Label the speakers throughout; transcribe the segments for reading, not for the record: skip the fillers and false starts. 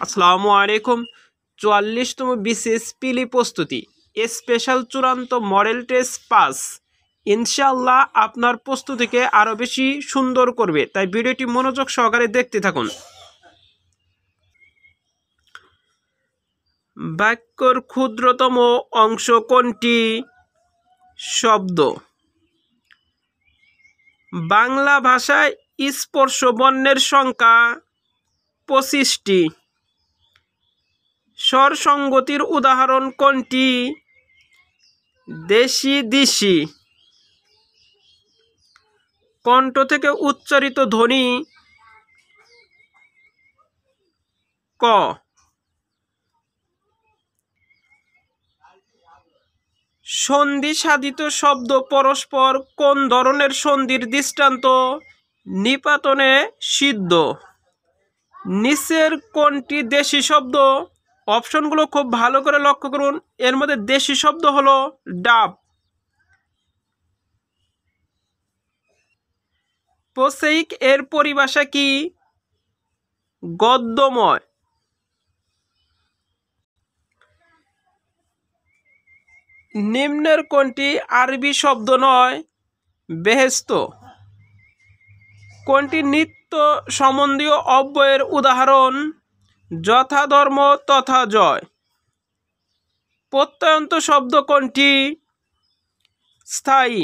Speaker 1: আসসালামু আলাইকুম। 44তম বিসিএস পিলি প্রস্তুতি স্পেশাল চূড়ান্ত মডেল টেস্ট পাস ইনশাআল্লাহ আপনার প্রস্তুতিকে আরও বেশি সুন্দর করবে, তাই ভিডিওটি মনোযোগ সহকারে দেখতে থাকুন। বাক্যর ক্ষুদ্রতম অংশ কোনটি? শব্দ। বাংলা ভাষায় স্পর্শ বর্ণের সংখ্যা 25টি। স্বরসঙ্গতির উদাহরণ কোনটি? দেশি দিশি। কণ্ঠ থেকে উচ্চারিত ধ্বনি ক। সন্ধি সাধিত শব্দ পরস্পর কোন ধরনের সন্ধির দৃষ্টান্ত? নিপাতনে সিদ্ধ। নিচের কোনটি দেশি শব্দ? অপশনগুলো খুব ভালো করে লক্ষ্য করুন। এর মধ্যে দেশি শব্দ হলো ডাব। প্রতীক এর পরিভাষা কি? গদ্যময়। নিম্নের কোনটি আরবি শব্দ নয়? বেহেশত। কোনটি নিত্য সম্বন্ধীয় অব্যয়ের উদাহরণ? যথা ধর্ম তথা জয়। প্রত্যয়ন্ত শব্দ কোনটি? স্থায়ী।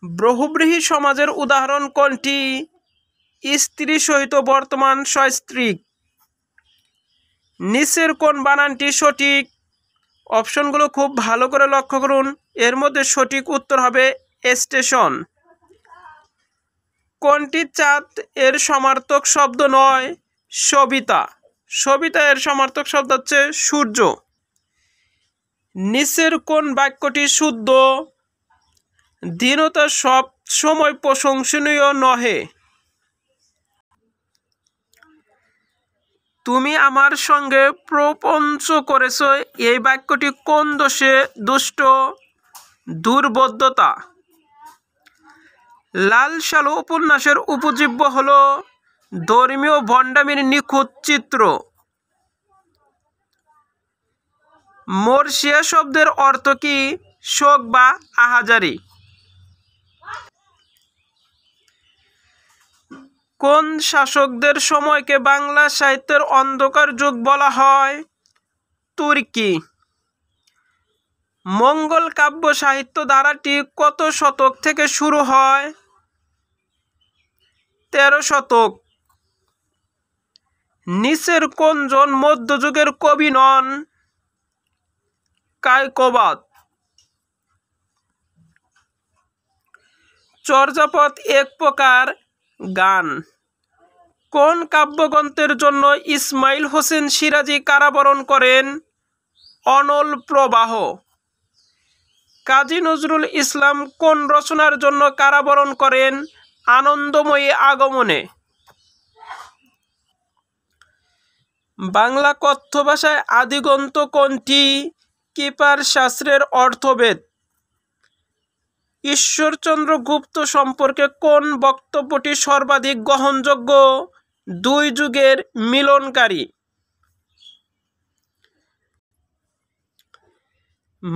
Speaker 1: বহুব্রীহি সমাজের উদাহরণ কোনটি? স্ত্রী সহিত বর্তমান সস্ত্রীক। নিচের কোন বানানটি সঠিক? অপশনগুলো খুব ভালো করে লক্ষ্য করুন। এর মধ্যে সঠিক উত্তর হবে স্টেশন। কোনটি চাঁদ এর সমার্থক শব্দ নয়? সবিতা। সবিতা এর সমার্থক শব্দ হচ্ছে সূর্য। নিচের কোন বাক্যটি শুদ্ধ? দীনতা সব সময় প্রশংসনীয় নহে। তুমি আমার সঙ্গে প্রপঞ্চ করেছ, এই বাক্যটি কোন দোষে দুষ্ট? দুর্বোধ্যতা। লাল সালু উপন্যাসের উপজীব্য হল ধর্মীয় ভণ্ডামির নিখুঁত চিত্র। মর্শিয়া শব্দের অর্থ কি? শোক বা আহাজারি। কোন শাসকদের সময়কে বাংলা সাহিত্যের অন্ধকার যুগ বলা হয়? তুর্কি। মঙ্গল কাব্য সাহিত্য ধারাটি কত শতক থেকে শুরু হয়? 13 শতক। নিচের কোনজন মধ্যযুগের কবি নন? কায়কোবাদ। চর্যাপদ এক প্রকার গান। কোন কাব্যগ্রন্থের জন্য ইসমাইল হোসেন সিরাজি কারাবরণ করেন? অনল প্রবাহ। কাজী নজরুল ইসলাম কোন রচনার জন্য কারাবরণ করেন? আনন্দময়ী আগমনে। বাংলা কথ্য ভাষায় আদিগ্রন্থ কোনটি? কিপার শাস্ত্রের অর্থবেদ। ঈশ্বরচন্দ্র গুপ্ত সম্পর্কে কোন বক্তব্যটি সর্বাধিক গ্রহণযোগ্য? দুই যুগের মিলনকারী।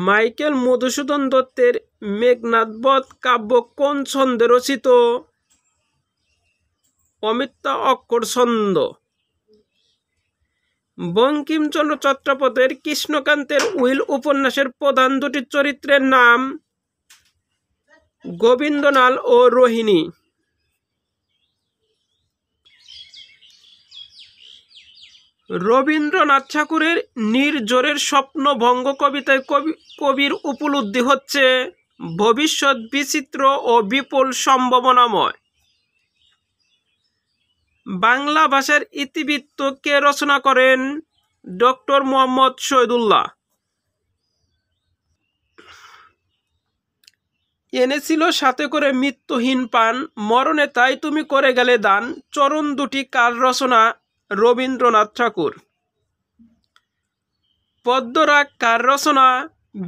Speaker 1: মাইকেল মধুসূদন দত্তের মেঘনাদবধ কাব্য কোন ছন্দে রচিত? অমিত্রা অক্ষর ছন্দ। বঙ্কিমচন্দ্র চট্টোপাধ্যায়ের কৃষ্ণকান্তের উইল উপন্যাসের প্রধান দুটি চরিত্রের নাম? গোবিন্দলাল ও রোহিণী। রবীন্দ্রনাথ ঠাকুরের নির্ঝরের স্বপ্নভঙ্গ কবিতায় কবির উপলব্ধি হচ্ছে ভবিষ্যৎ বিচিত্র ও বিপুল সম্ভাবনাময়। বাংলা ভাষার ইতিবৃত্ত কে রচনা করেন? ডক্টর মোহাম্মদ শহীদুল্লাহ। এনেছিল সাথে করে মৃত্যুহীন পান, মরণে তাই তুমি করে গেলে দান। চরণ দুটি কার রচনা? রবীন্দ্রনাথ ঠাকুর। পদ্মরাগ কার রচনা?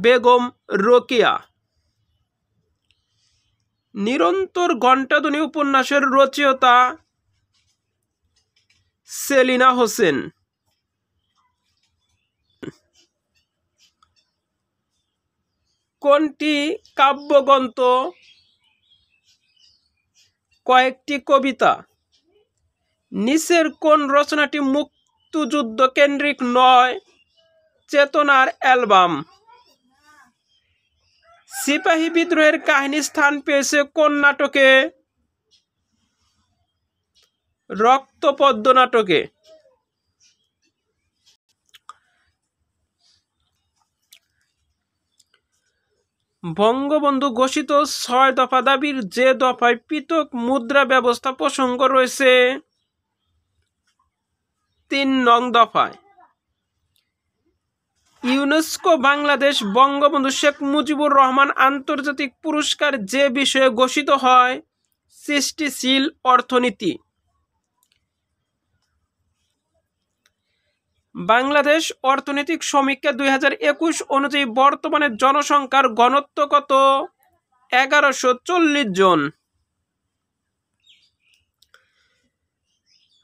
Speaker 1: বেগম রোকেয়া। নিরন্তর ঘণ্টাধ্বনি উপন্যাসের রচয়িতা? সেলিনা হোসেন। কোনটি কাব্যগ্রন্থ কয়েকটি কবিতা? নিচের কোন রচনাটি মুক্তিযুদ্ধ কেন্দ্রিক নয়? চেতনার অ্যালবাম। সিপাহী বিদ্রোহের কাহিনী স্থান পেয়েছে কোন নাটকে? রক্তপদ্ম নাটকে। বঙ্গবন্ধু ঘোষিত 6 দফা দাবির যে দফায় পৃথক মুদ্রা ব্যবস্থা প্রসঙ্গ রয়েছে 3 নং দফায়। ইউনেস্কো বাংলাদেশ বঙ্গবন্ধু শেখ মুজিবুর রহমান আন্তর্জাতিক পুরস্কার যে বিষয়ে ঘোষিত হয় সৃষ্টিশীল অর্থনীতি। বাংলাদেশ অর্থনৈতিক সমীক্ষা 2021 অনুযায়ী বর্তমানে জনসংখ্যার ঘনত্ব কত? 1140 জন।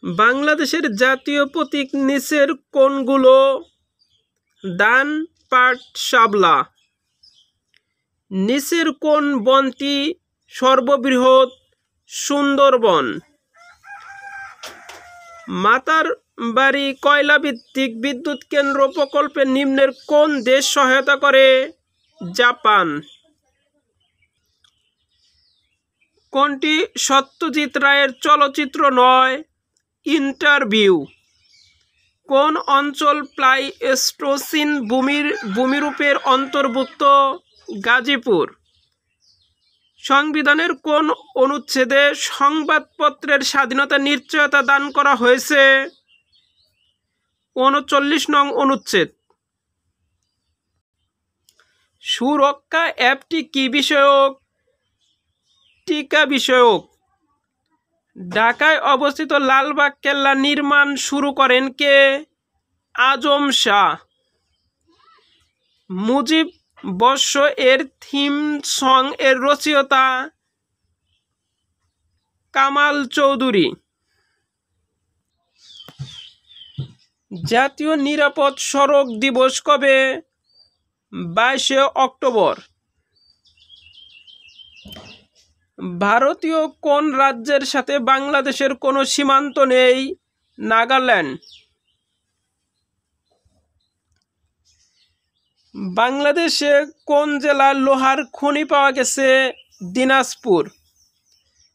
Speaker 1: বাংলাদেশের জাতীয় প্রতীক নিচের কোনগুলো? ধান, পাট, শাপলা। নিচের কোন বনটি সর্ববৃহৎ? সুন্দরবন। মাতার বাড়ি কয়লা ভিত্তিক বিদ্যুৎ কেন্দ্র প্রকল্পে নিম্নের কোন দেশ সহায়তা করে? জাপান। কোনটি সত্যজিৎ রায়ের চলচ্চিত্র নয়? ইন্টারভিউ। কোন অঞ্চল প্লাইস্টোসিন ভূমিরূপের অন্তর্ভুক্ত? গাজীপুর। সংবিধানের কোন অনুচ্ছেদে সংবাদপত্রের স্বাধীনতা নিশ্চয়তা দান করা হয়েছে? 39 নং অনুচ্ছেদ। সুরক্ষা অ্যাপটি কি বিষয়ক? টিকা বিষয়ক। ঢাকায় অবস্থিত লালবাগ কেল্লা নির্মাণ শুরু করেন কে? আজম শাহ। মুজিব বর্ষ এর থিম সং এর রচয়িতা কামাল চৌধুরী। জাতীয় নিরাপদ সড়ক দিবস কবে? 22 অক্টোবর। ভারতীয় কোন রাজ্যের সাথে বাংলাদেশের কোনো সীমান্ত নেই? নাগাল্যান্ড। বাংলাদেশে কোন জেলায় লোহার খনি পাওয়া গেছে? দিনাজপুর।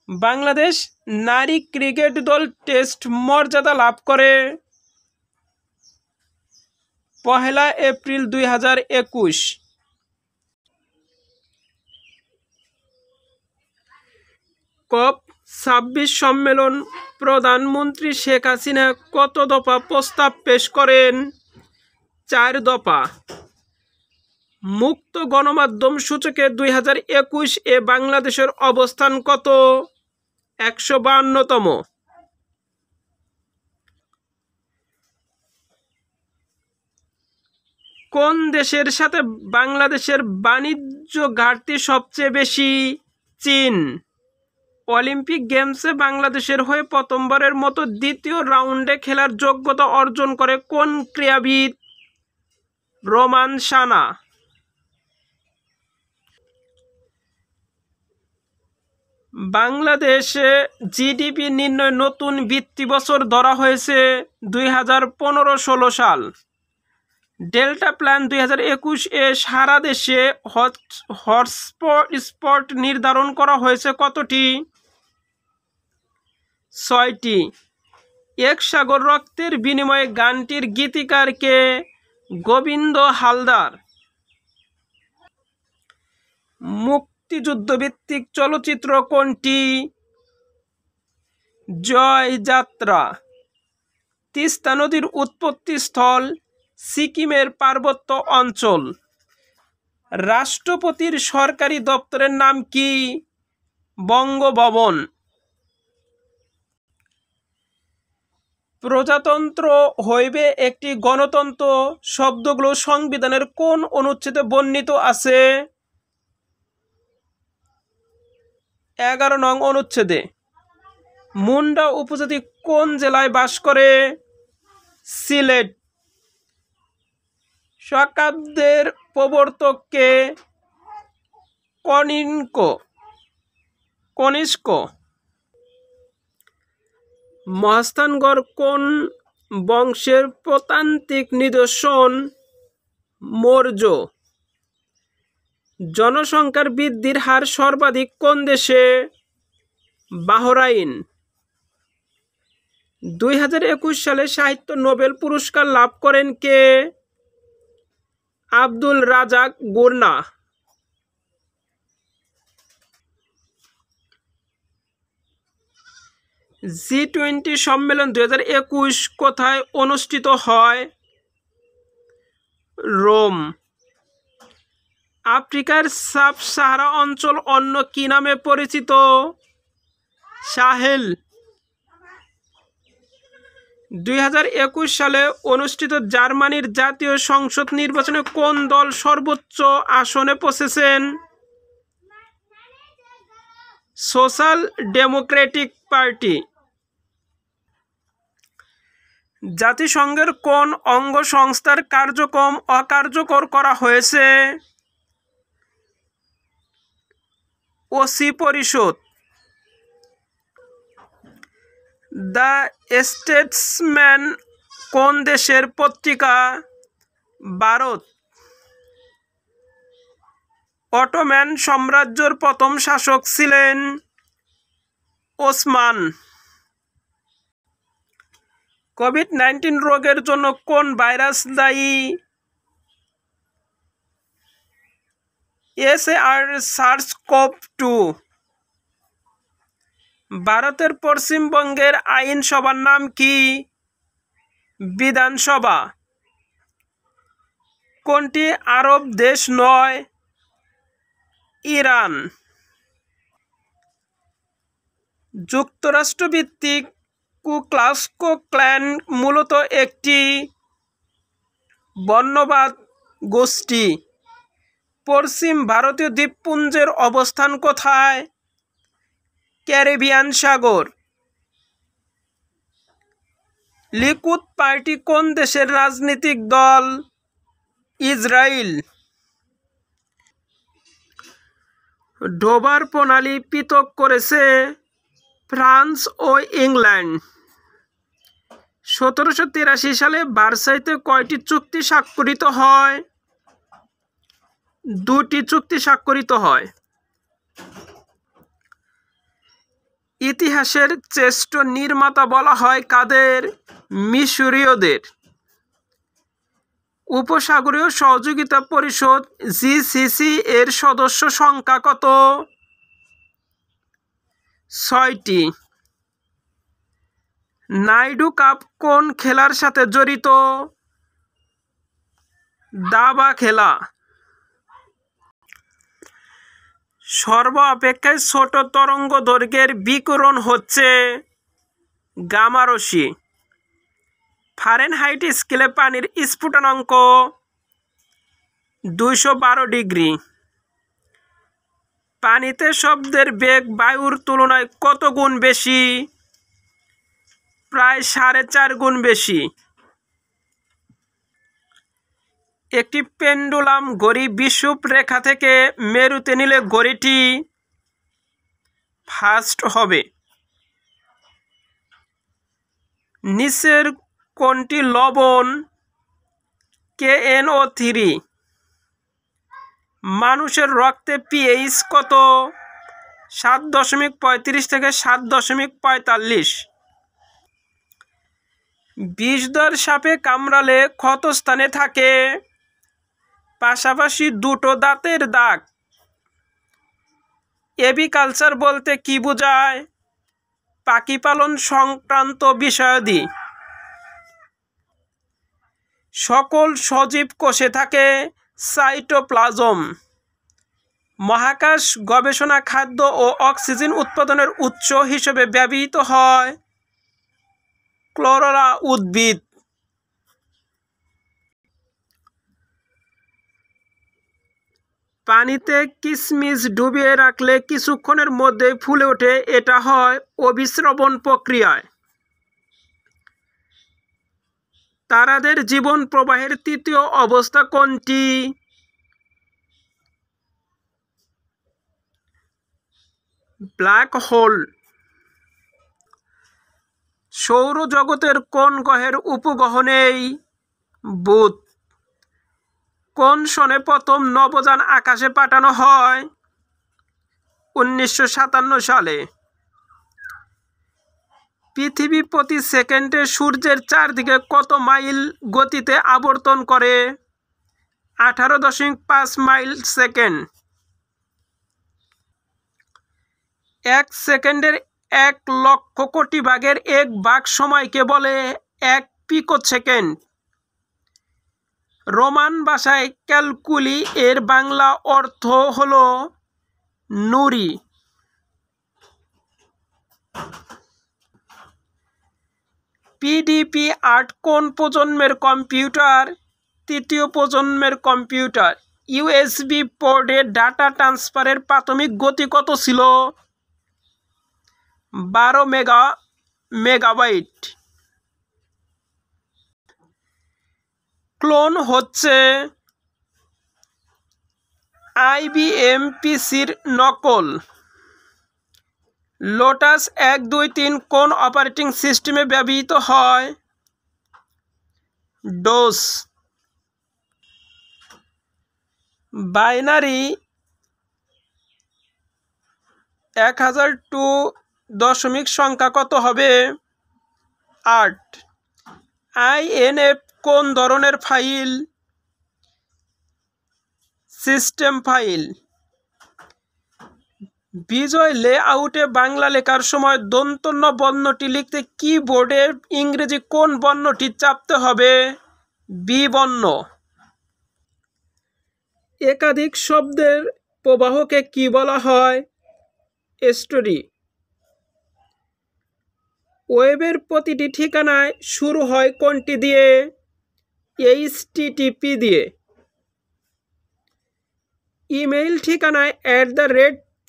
Speaker 1: বাংলাদেশ নারী ক্রিকেট দল টেস্ট মর্যাদা লাভ করে 1 এপ্রিল 2021। COP26 সম্মেলন প্রধানমন্ত্রী শেখ হাসিনা কত দফা প্রস্তাব পেশ করেন? 4 দফা। মুক্ত গণমাধ্যম সূচকে 2021 এ বাংলাদেশের অবস্থান কত? 152তম। কোন দেশের সাথে বাংলাদেশের বাণিজ্য ঘাটতি সবচেয়ে বেশি? চীন। অলিম্পিক গেমসে বাংলাদেশের হয়ে প্রথমবারের মতো দ্বিতীয় রাউন্ডে খেলার যোগ্যতা অর্জন করে কোন ক্রীড়াবিদ? রোমান সানা। বাংলাদেশে জিডিপি নির্ণয় নতুন ভিত্তি বছর ধরা হয়েছে 2015-16 সাল। ডেল্টা প্ল্যান 2021 এ সারা দেশে হটস্পট নির্ধারণ করা হয়েছে কতটি? 6টি। এক সাগর রক্তের বিনিময়ে গানটির গীতিকার কে? গোবিন্দ হালদার। মুক্তিযুদ্ধভিত্তিক চলচ্চিত্র কোনটি? জয়যাত্রা। তিস্তা নদীর উৎপত্তিস্থল সিকিমের পার্বত্য অঞ্চল। রাষ্ট্রপতির সরকারি দপ্তরের নাম কি? বঙ্গভবন। প্রজাতন্ত্র হইবে একটি গণতন্ত্র শব্দগুলো সংবিধানের কোন অনুচ্ছেদে বর্ণিত আছে? 11 নং অনুচ্ছেদে। মুন্ডা উপজাতি কোন জেলায় বাস করে? সিলেট। শকাব্দের প্রবর্তক কে? কনিষ্ক। মহাস্থানগড় কোন বংশের প্রত্নতাত্ত্বিক নিদর্শন? মৌর্য। জনসংখ্যার বৃদ্ধির হার সর্বাধিক কোন দেশে? বাহরাইন। 2021 সালে সাহিত্য নোবেল পুরস্কার লাভ করেন কে? আব্দুল রাজাক গুরনা। G20 সম্মেলন 2021 কোথায় অনুষ্ঠিত হয়? রোম। আফ্রিকার সাব সাহারা অঞ্চল অন্য কি নামে পরিচিত? সাহেল। 2021 সালে অনুষ্ঠিত জার্মানির জাতীয় সংসদ নির্বাচনে কোন দল সর্বোচ্চ আসনে পৌঁছেছেন? Social Democratic party. জাতিসংঘের কোন অঙ্গ সংস্থার কার্যক্রম অকার্যকর করা হয়েছে? ওসি পরিষদ। দ্য স্টেটসম্যান কোন দেশের পত্রিকা? ভারত। অটোম্যান সাম্রাজ্যের প্রথম শাসক ছিলেন ওসমান। কোভিড-19 রোগের জন্য কোন ভাইরাস দায়ী? SARS-CoV-2। ভারতের পশ্চিমবঙ্গের আইনসভার নাম কি? বিধানসভা। কোনটি আরব দেশ নয়? ইরান। যুক্তরাষ্ট্র ভিত্তিক কু ক্লাস ক্ল্যান মূলত একটি বর্ণবাদ গোষ্ঠী। পশ্চিম ভারতীয় দ্বীপপুঞ্জের অবস্থান কোথায়? ক্যারিবিয়ান সাগর। লিকুদ পার্টি কোন দেশের রাজনৈতিক দল? ইসরায়েল। ডোবার প্রণালী পৃথক করেছে ফ্রান্স ও ইংল্যান্ড। 1783 সালে ভার্সাইতে কয়টি চুক্তি স্বাক্ষরিত হয়? 2টি চুক্তি স্বাক্ষরিত হয়। ইতিহাসের শ্রেষ্ঠ নির্মাতা বলা হয় কাদের? মিশরীয়দের। উপসাগরীয় সহযোগিতা পরিষদ GCC এর সদস্য সংখ্যা কত? 6টি। নাইডু কাপ কোন খেলার সাথে জড়িত? দাবা খেলা। সর্বাপেক্ষা ছোট তরঙ্গ দৈর্ঘ্যের বিকিরণ হচ্ছে গামা রশ্মি। ফারেনহাইট স্কেলে পানির স্ফুটনাঙ্ক 212 ডিগ্রি। পানিতে শব্দের বেগ বায়ুর তুলনায় কত গুণ বেশি? প্রায় 4.5 গুণ বেশি। একটি পেন্ডুলাম ঘড়ি বিষুব রেখা থেকে মেরুতে নিলে ঘড়িটি ফাস্ট হবে। নিচের কোনটি লবণ? KNO3। মানুষের রক্তে pH কত? 7.35 থেকে 7.45। বিষধর সাপে কামড়ালে ক্ষতস্থানে থাকে পাশাপাশি দুটো দাঁতের দাগ। এভিকালচার বলতে কি বোঝায়? পাখি পালন সংক্রান্ত বিষয়াদি। সকল সজীব কোষে থাকে সাইটোপ্লাজম। মহাকাশ গবেষণা খাদ্য ও অক্সিজেন উৎপাদনের উৎস হিসেবে ব্যবহৃত হয় ক্লোরোলা উদ্ভিদ। পানিতে কিশমিশ ডুবিয়ে রাখলে কিছুক্ষণের মধ্যে ফুলে ওঠে, এটা হয় অভিস্রবণ প্রক্রিয়ায়। তারাদের জীবন প্রবাহের তৃতীয় অবস্থা কোনটি? Black hole. সৌরজগতের কোন গ্রহের উপগ্রহ নেই? বুধ। কোন সনে প্রথম নভোযান আকাশে পাঠানো হয়? 1957 সালে। পৃথিবী প্রতি সেকেন্ডে সূর্যের চারদিকে কত মাইল গতিতে আবর্তন করে? 18.5 মাইল সেকেন্ড। এক সেকেন্ডের 1,00,000,000,000 ভাগের 1 ভাগ সময়কে বলে 1 পিকোসেকেন্ড। রোমান ভাষায় ক্যালকুলি এর বাংলা অর্থ হলো নুড়ি। PDP-8 কোন প্রজন্মের কম্পিউটার? তৃতীয় প্রজন্মের কম্পিউটার। USB পোর্টে ডাটা ট্রান্সফারের প্রাথমিক গতি কত ছিল? 12 মেগাবাইট। ক্লোন হচ্ছে IBM পিসির নকল। লোটাস 123 কোন অপারেটিং সিস্টেমে ব্যবহৃত হয়? ডোস। বাইনারি 1002 দশমিক সংখ্যা কত হবে? 8। INF কোন ধরনের ফাইল? System file. বিজয় লেআউটে বাংলা লেখার সময় দন্ত ন বর্ণটি লিখতে কিবোর্ডে ইংরেজি কোন বর্ণটি চাপতে হবে? বি বর্ণ। একাধিক শব্দের প্রবাহকে কি বলা হয়? স্টোরি। ওয়েবের প্রতিটি ঠিকানায় শুরু হয় কোনটি দিয়ে? HTTP দিয়ে। ইমেইল ঠিকানায় @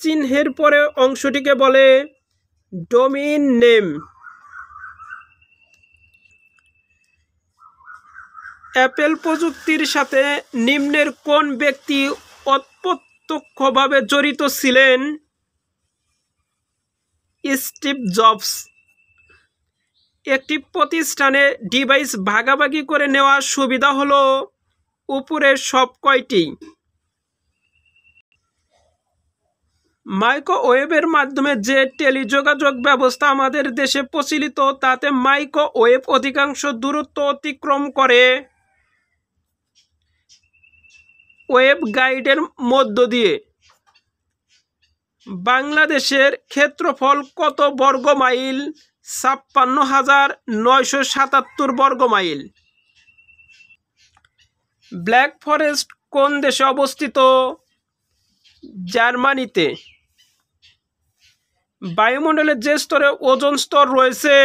Speaker 1: চিহ্নের পরে অংশটিকে বলে ডোমেইন নেম। অ্যাপেল প্রযুক্তির সাথে নিম্নের কোন ব্যক্তি অপ্রত্যক্ষভাবে জড়িত ছিলেন? Steve jobs. একটি প্রতিষ্ঠানে ডিভাইস ভাগাভাগি করে নেওয়ার সুবিধা হলো উপরের সব কয়টি? মাইক্রোওয়েভের মাধ্যমে যে টেলিযোগাযোগ ব্যবস্থা আমাদের দেশে প্রচলিত তাতে মাইক্রোওয়েভ অধিকাংশ দূরত্ব অতিক্রম করে ওয়েভ গাইডের মধ্য দিয়ে। বাংলাদেশের ক্ষেত্রফল কত বর্গ মাইল? 56,977 বর্গ মাইল। ব্ল্যাক ফরেস্ট কোন দেশে অবস্থিত? জার্মানিতে। বায়ুমণ্ডলের যে স্তরে ওজোন স্তর রয়েছে?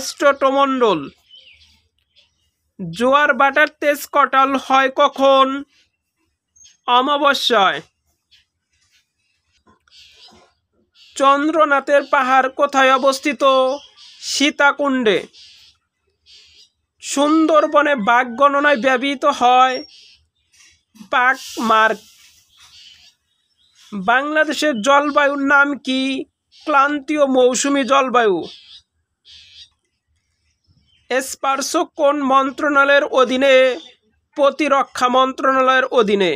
Speaker 1: স্ট্রাটোমণ্ডল। জোয়ার ভাটার তেজ কাটাল হয় কখন? অমাবস্যায়। চন্দ্রনাথের পাহাড় কোথায় অবস্থিত? সীতাকুণ্ডে। সুন্দরবনে বাঘ গণনায় ব্যবহৃত হয় পাক মার্ক। বাংলাদেশের জলবায়ুর নাম কি? ক্রান্তীয় মৌসুমী জলবায়ু। স্পার্শ কোন মন্ত্রণালয়ের অধীনে? প্রতিরক্ষা মন্ত্রণালয়ের অধীনে।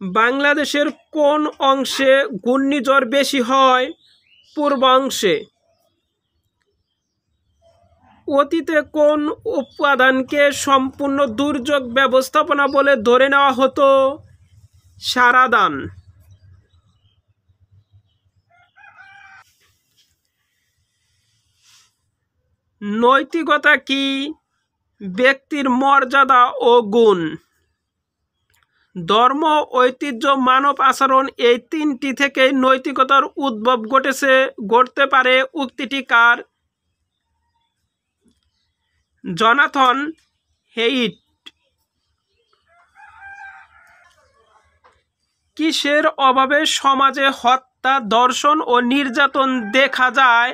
Speaker 1: বাংলাদেশের কোন অংশে ঘূর্ণিঝড় বেশি হয়? পূর্বাংশে। অতীতে কোন উপাদানকে সম্পূর্ণ দুর্যোগ ব্যবস্থাপনা বলে ধরে নেওয়া হতো? সারাদান। নৈতিকতা কি? ব্যক্তির মর্যাদা ও গুণ। ধর্ম, ঐতিহ্য, মানব আচরণ এই তিনটি থেকে নৈতিকতার উদ্ভব ঘটতে পারে। উক্তিটি কার? Jonathan hate. কিসের অভাবে সমাজে হত্যা, ধর্ষণ ও নির্যাতন দেখা যায়?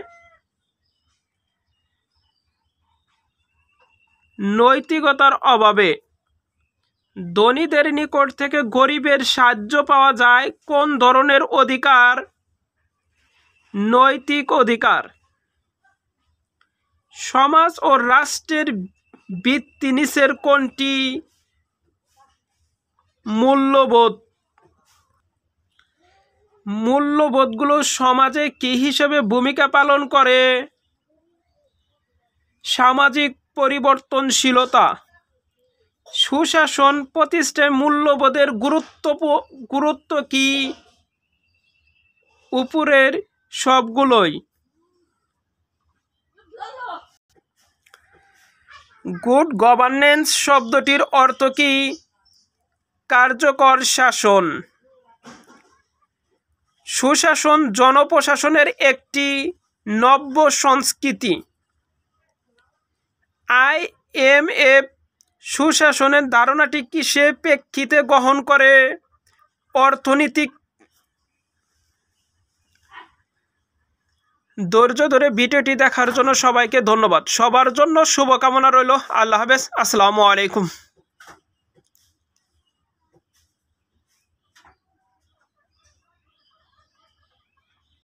Speaker 1: নৈতিকতার অভাবে। ধনীদের নিকট থেকে গরিবের সাহায্য পাওয়া যায় কোন ধরনের অধিকার? নৈতিক অধিকার। সমাজ ও রাষ্ট্রের ভিত্তি নিচের কোনটি? মূল্যবোধ। মূল্যবোধগুলো সমাজে কী হিসেবে ভূমিকা পালন করে? সামাজিক পরিবর্তনশীলতা। সুশাসন প্রতিষ্ঠায় মূল্যবোধের গুরুত্ব কি? উপরের সবগুলোই। গুড গভর্নেন্স শব্দটির অর্থ কি? কার্যকর শাসন। সুশাসন জনপ্রশাসনের একটি নব্য সংস্কৃতি। IMF সুশাসনের ধারণাটি কিসের প্রেক্ষিতে গ্রহণ করে? অর্থনৈতিক। ধৈর্য ধরে ভিডিওটি দেখার জন্য সবাইকে ধন্যবাদ। সবার জন্য শুভকামনা রইল। আল্লাহ হাফেজ। আসসালামু আলাইকুম।